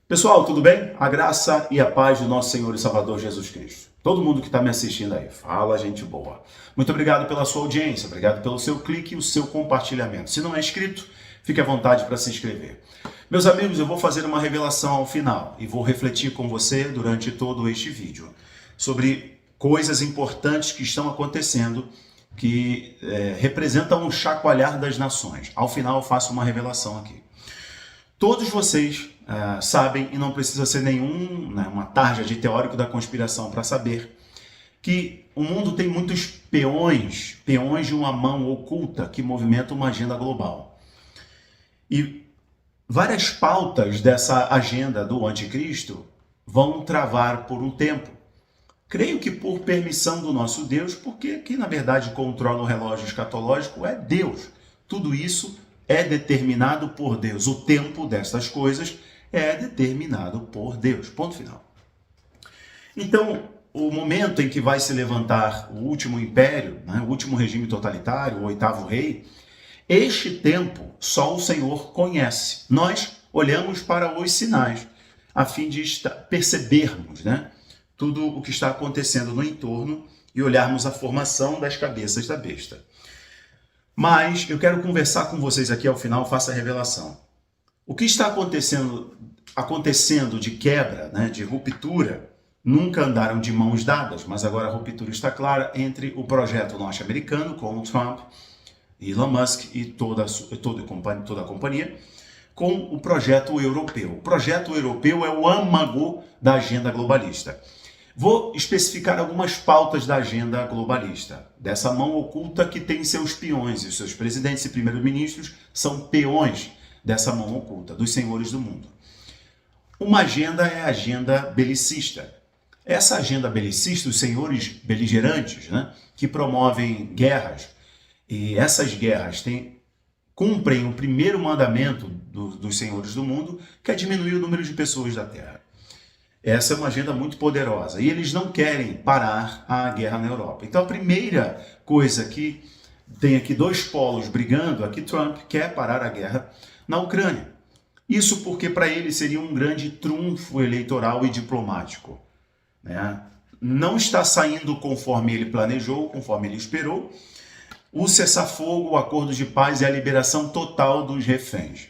Pessoal, tudo bem? A graça e a paz do nosso Senhor e Salvador Jesus Cristo. Todo mundo que está me assistindo aí, fala gente boa. Muito obrigado pela sua audiência, obrigado pelo seu clique e o seu compartilhamento. Se não é inscrito, fique à vontade para se inscrever. Meus amigos, eu vou fazer uma revelação ao final e vou refletir com você durante todo este vídeo sobre coisas importantes que estão acontecendo que representam um chacoalhar das nações. Ao final eu faço uma revelação aqui. Todos vocês sabem, e não precisa ser uma tarja de teórico da conspiração para saber, que o mundo tem muitos peões de uma mão oculta que movimenta uma agenda global. E várias pautas dessa agenda do anticristo vão travar por um tempo. Creio que por permissão do nosso Deus, porque quem na verdade controla o relógio escatológico é Deus. Tudo isso é determinado por Deus. O tempo destas coisas é determinado por Deus. Ponto final. Então, o momento em que vai se levantar o último império, o último regime totalitário, o oitavo rei, este tempo só o Senhor conhece. Nós olhamos para os sinais, a fim de percebermos tudo o que está acontecendo no entorno e olharmos a formação das cabeças da besta. Mas eu quero conversar com vocês aqui ao final, faça a revelação. O que está acontecendo de quebra, de ruptura, nunca andaram de mãos dadas, mas agora a ruptura está clara entre o projeto norte-americano com o Trump, Elon Musk e toda a companhia, com o projeto europeu. O projeto europeu é o âmago da agenda globalista. Vou especificar algumas pautas da agenda globalista, dessa mão oculta que tem seus peões, e os seus presidentes e primeiros-ministros são peões dessa mão oculta, dos senhores do mundo. Uma agenda é a agenda belicista. Essa agenda belicista, os senhores beligerantes, que promovem guerras, e essas guerras cumprem o primeiro mandamento dos senhores do mundo, que é diminuir o número de pessoas da Terra. Essa é uma agenda muito poderosa e eles não querem parar a guerra na Europa. Então a primeira coisa que tem aqui dois polos brigando, aqui Trump quer parar a guerra na Ucrânia. Isso porque para ele seria um grande trunfo eleitoral e diplomático. Não está saindo conforme ele planejou, conforme ele esperou. O cessar-fogo, o acordo de paz e a liberação total dos reféns.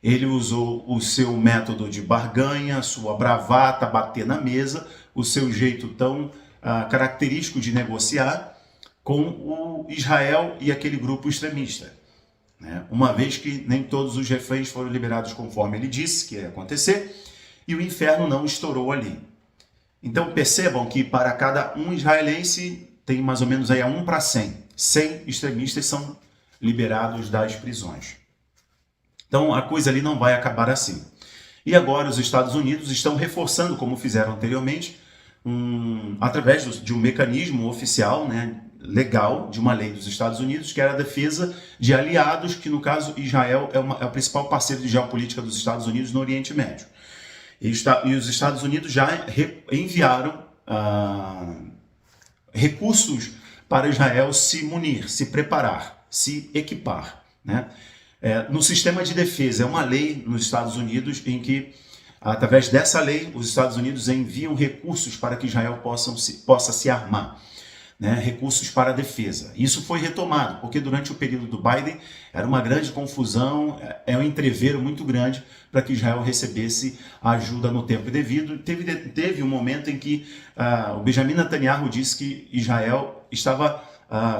Ele usou o seu método de barganha, sua bravata, bater na mesa, o seu jeito tão característico de negociar com o Israel e aquele grupo extremista. Uma vez que nem todos os reféns foram liberados conforme ele disse que ia acontecer, e o inferno não estourou ali. Então percebam que para cada um israelense tem mais ou menos aí a 1 para 100. 100 extremistas são liberados das prisões. Então a coisa ali não vai acabar assim. E agora os Estados Unidos estão reforçando, como fizeram anteriormente, através de um mecanismo oficial, legal, de uma lei dos Estados Unidos, que era a defesa de aliados, que no caso Israel é o principal parceiro de geopolítica dos Estados Unidos no Oriente Médio. E os Estados Unidos já enviaram recursos para Israel se munir, se preparar, se equipar. No sistema de defesa, é uma lei nos Estados Unidos em que, através dessa lei, os Estados Unidos enviam recursos para que Israel possa se armar. Recursos para a defesa. Isso foi retomado, porque durante o período do Biden era uma grande confusão, um entrevero muito grande para que Israel recebesse a ajuda no tempo devido. Teve um momento em que o Benjamin Netanyahu disse que Israel estava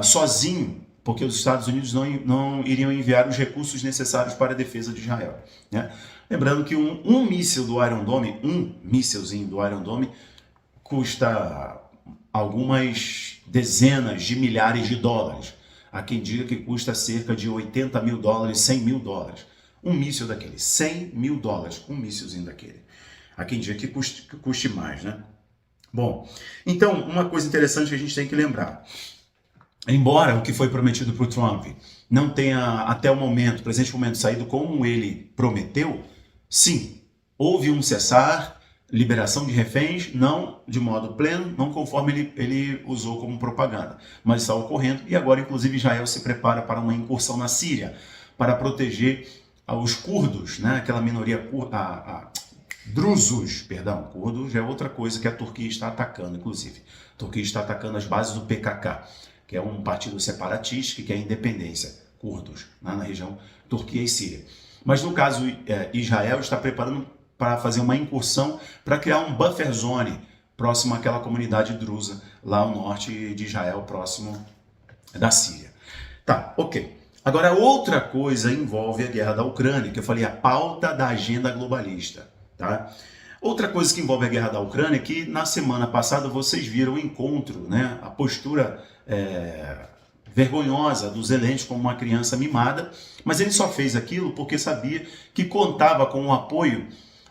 sozinho, porque os Estados Unidos não iriam enviar os recursos necessários para a defesa de Israel. Lembrando que um míssil do Iron Dome, um mísselzinho do Iron Dome, custa algumas dezenas de milhares de dólares. Há quem diga que custa cerca de 80 mil dólares, 100 mil dólares. Um míssil daquele, 100 mil dólares, um mísselzinho daquele. Há quem diga que custe mais, Bom, então, uma coisa interessante que a gente tem que lembrar. Embora o que foi prometido para o Trump não tenha, até o momento, presente momento, saído como ele prometeu, sim, houve um cessar, liberação de reféns, não de modo pleno, não conforme ele usou como propaganda, mas está ocorrendo, e agora inclusive Israel se prepara para uma incursão na Síria, para proteger os curdos, aquela minoria Drusos, perdão, curdos é outra coisa que a Turquia está atacando, inclusive. A Turquia está atacando as bases do PKK, que é um partido separatista que quer independência, curdos, né, na região Turquia e Síria. Mas no caso, Israel está preparando para fazer uma incursão para criar um buffer zone próximo àquela comunidade drusa lá ao norte de Israel, próximo da Síria. Tá, ok. Agora, outra coisa envolve a guerra da Ucrânia, que eu falei, a pauta da agenda globalista. Tá? Outra coisa que envolve a guerra da Ucrânia é que na semana passada vocês viram o encontro, né, a postura vergonhosa do Zelensky como uma criança mimada, mas ele só fez aquilo porque sabia que contava com o apoio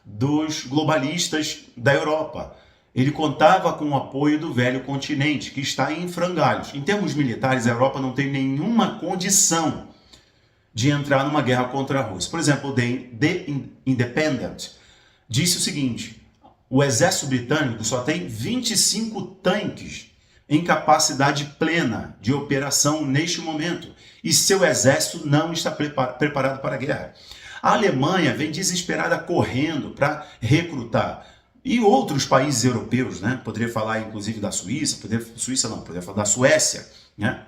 dos globalistas da Europa. Ele contava com o apoio do velho continente, que está em frangalhos. Em termos militares, a Europa não tem nenhuma condição de entrar numa guerra contra a Rússia. Por exemplo, o The Independent disse o seguinte: o exército britânico só tem 25 tanques em capacidade plena de operação neste momento, e seu exército não está preparado para a guerra. A Alemanha vem desesperada correndo para recrutar. E outros países europeus, né? Poderia falar inclusive da Suíça, poderia falar da Suécia, né?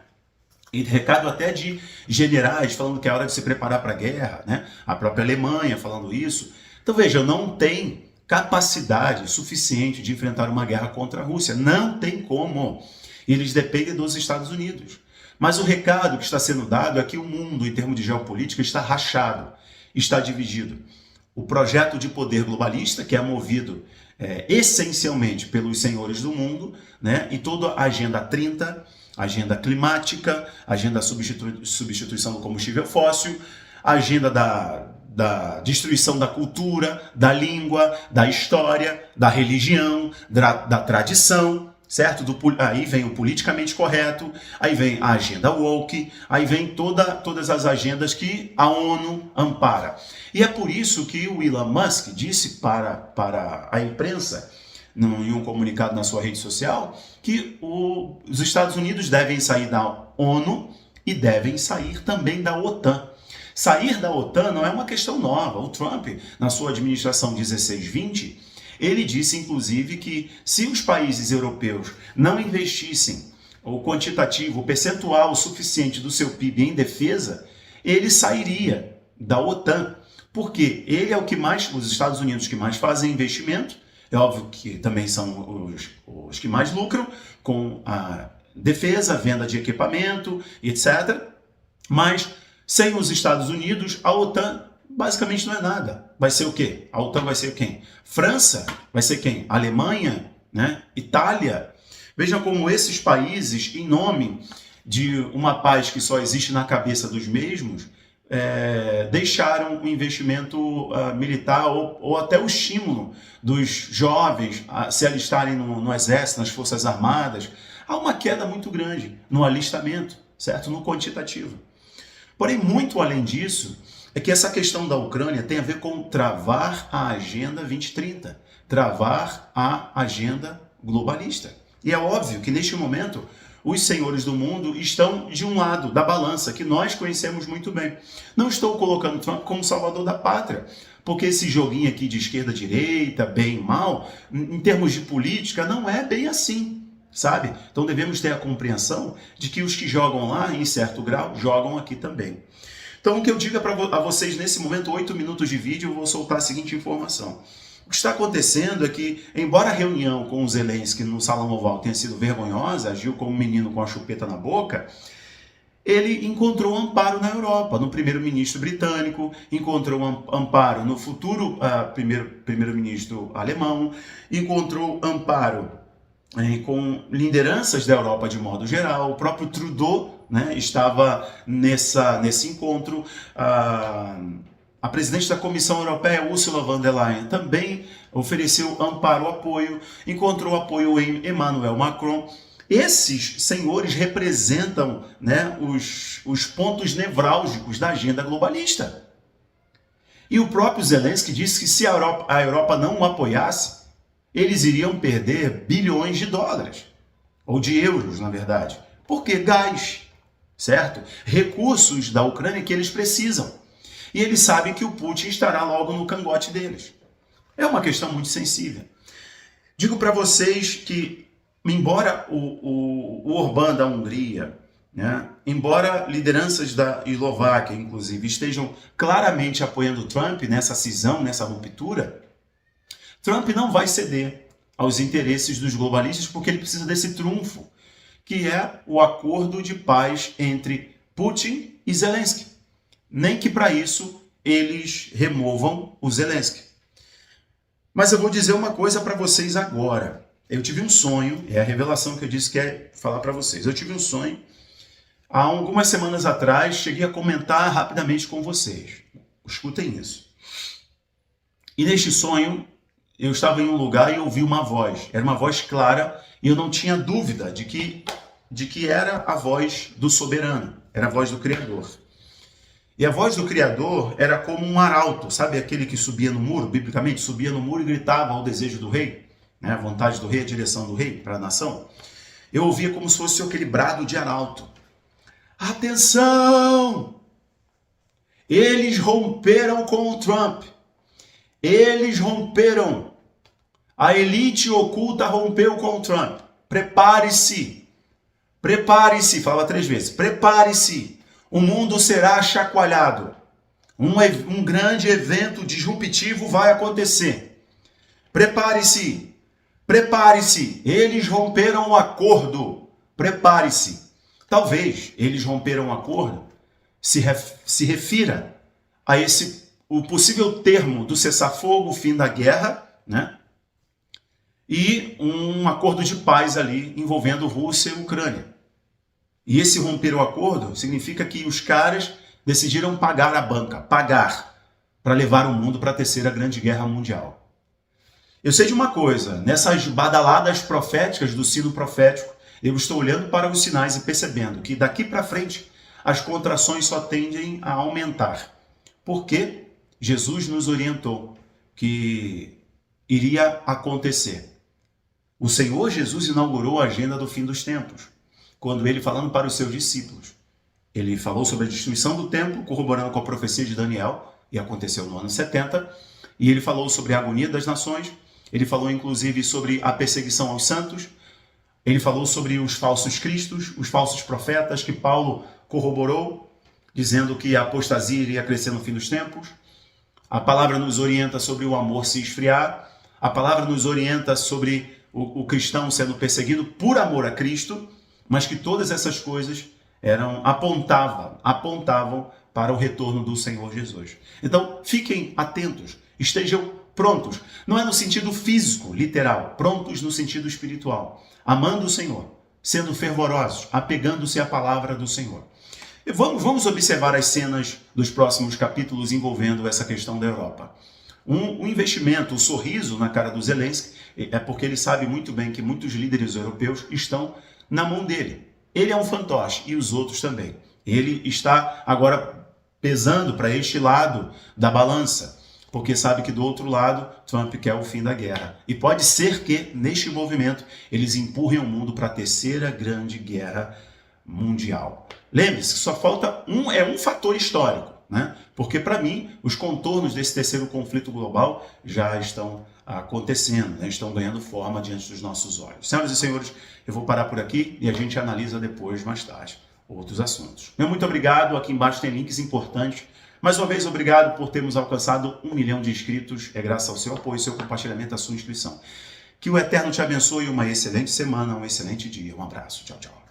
E recado até de generais falando que é hora de se preparar para a guerra, né? A própria Alemanha falando isso. Então veja, não tem capacidade suficiente de enfrentar uma guerra contra a Rússia. Não tem como. Eles dependem dos Estados Unidos. Mas o recado que está sendo dado é que o mundo, em termos de geopolítica, está rachado, está dividido. O projeto de poder globalista, que é movido essencialmente pelos senhores do mundo, né? E toda a Agenda 30, agenda climática, agenda substituição do combustível fóssil, agenda da destruição da cultura, da língua, da história, da religião, da tradição, certo? Aí vem o politicamente correto, aí vem a agenda woke, aí vem todas as agendas que a ONU ampara. E é por isso que o Elon Musk disse para a imprensa, em um comunicado na sua rede social, que os Estados Unidos devem sair da ONU e devem sair também da OTAN. Sair da OTAN não é uma questão nova. O Trump, na sua administração 16-20, ele disse, inclusive, que se os países europeus não investissem o quantitativo, o percentual suficiente do seu PIB em defesa, ele sairia da OTAN. Porque ele é os Estados Unidos que mais fazem investimento, é óbvio que também são os que mais lucram com a defesa, venda de equipamento, etc. Mas sem os Estados Unidos, a OTAN basicamente não é nada. Vai ser o quê? A OTAN vai ser quem? França? Vai ser quem? Alemanha? Né? Itália? Vejam como esses países, em nome de uma paz que só existe na cabeça dos mesmos, deixaram o investimento militar ou até o estímulo dos jovens a se alistarem no exército, nas forças armadas. Há uma queda muito grande no alistamento, certo? No quantitativo. Porém, muito além disso, é que essa questão da Ucrânia tem a ver com travar a Agenda 2030, travar a agenda globalista. E é óbvio que neste momento os senhores do mundo estão de um lado da balança, que nós conhecemos muito bem. Não estou colocando Trump como salvador da pátria, porque esse joguinho aqui de esquerda-direita, bem e mal, em termos de política, não é bem assim, sabe? Então devemos ter a compreensão de que os que jogam lá, em certo grau, jogam aqui também. Então o que eu digo a vocês nesse momento, 8 minutos de vídeo, eu vou soltar a seguinte informação. O que está acontecendo é que, embora a reunião com o Zelensky no Salão Oval tenha sido vergonhosa, agiu como um menino com a chupeta na boca, ele encontrou amparo na Europa, no primeiro-ministro britânico, encontrou amparo no futuro primeiro-ministro alemão, encontrou amparo com lideranças da Europa de modo geral. O próprio Trudeau, né, estava nesse encontro. A presidente da Comissão Europeia, Ursula von der Leyen, também ofereceu amparo, apoio, encontrou apoio em Emmanuel Macron. Esses senhores representam, né, os pontos nevrálgicos da agenda globalista. E o próprio Zelensky disse que se a Europa não o apoiasse, eles iriam perder bilhões de dólares, ou de euros, na verdade. Por quê? Gás, certo? Recursos da Ucrânia que eles precisam. E eles sabem que o Putin estará logo no cangote deles. É uma questão muito sensível. Digo para vocês que, embora o Orbán da Hungria, né, embora lideranças da Eslováquia, inclusive, estejam claramente apoiando Trump nessa cisão, nessa ruptura, Trump não vai ceder aos interesses dos globalistas porque ele precisa desse trunfo, que é o acordo de paz entre Putin e Zelensky. Nem que para isso eles removam o Zelensky. Mas eu vou dizer uma coisa para vocês agora. Eu tive um sonho, é a revelação que eu disse que é falar para vocês. Eu tive um sonho, há algumas semanas atrás, cheguei a comentar rapidamente com vocês. Escutem isso. E neste sonho, eu estava em um lugar e ouvi uma voz. Era uma voz clara e eu não tinha dúvida de que era a voz do soberano, era a voz do Criador. E a voz do Criador era como um arauto, sabe aquele que subia no muro, biblicamente, subia no muro e gritava ao desejo do rei, né, a vontade do rei, a direção do rei para a nação. Eu ouvia como se fosse aquele brado de arauto. Atenção! Eles romperam com o Trump. Eles romperam. A elite oculta rompeu com o Trump. Prepare-se. Prepare-se. Fala 3 vezes. Prepare-se. O mundo será chacoalhado. Um grande evento disruptivo vai acontecer. Prepare-se. Prepare-se. Eles romperam o acordo. Prepare-se. Talvez eles romperam o acordo se refira a o possível termo do cessar-fogo, o fim da guerra, né? E um acordo de paz ali envolvendo Rússia e Ucrânia. E esse romper o acordo significa que os caras decidiram pagar a banca, pagar, para levar o mundo para a terceira grande guerra mundial. Eu sei de uma coisa, nessas badaladas proféticas do sino profético, eu estou olhando para os sinais e percebendo que daqui para frente as contrações só tendem a aumentar. Porque Jesus nos orientou que iria acontecer. O Senhor Jesus inaugurou a agenda do fim dos tempos, quando ele, falando para os seus discípulos, ele falou sobre a destruição do templo, corroborando com a profecia de Daniel, e aconteceu no ano 70, e ele falou sobre a agonia das nações, ele falou inclusive sobre a perseguição aos santos, ele falou sobre os falsos cristos, os falsos profetas, que Paulo corroborou, dizendo que a apostasia iria crescer no fim dos tempos. A palavra nos orienta sobre o amor se esfriar, a palavra nos orienta sobre o cristão sendo perseguido por amor a Cristo, mas que todas essas coisas apontavam para o retorno do Senhor Jesus. Então, fiquem atentos, estejam prontos. Não é no sentido físico, literal, prontos no sentido espiritual. Amando o Senhor, sendo fervorosos, apegando-se à palavra do Senhor. E vamos observar as cenas dos próximos capítulos envolvendo essa questão da Europa. Um investimento, um sorriso na cara do Zelensky, é porque ele sabe muito bem que muitos líderes europeus estão na mão dele. Ele é um fantoche e os outros também. Ele está agora pesando para este lado da balança, porque sabe que do outro lado Trump quer o fim da guerra. E pode ser que, neste movimento, eles empurrem o mundo para a terceira grande guerra mundial. Lembre-se que só falta um fator histórico, né? Porque para mim, os contornos desse terceiro conflito global já estão acontecendo, né? Estão ganhando forma diante dos nossos olhos. Senhoras e senhores, eu vou parar por aqui e a gente analisa depois, mais tarde, outros assuntos. Meu muito obrigado, aqui embaixo tem links importantes. Mais uma vez, obrigado por termos alcançado 1 milhão de inscritos, é graças ao seu apoio, seu compartilhamento, a sua inscrição. Que o Eterno te abençoe, uma excelente semana, um excelente dia. Um abraço, tchau, tchau.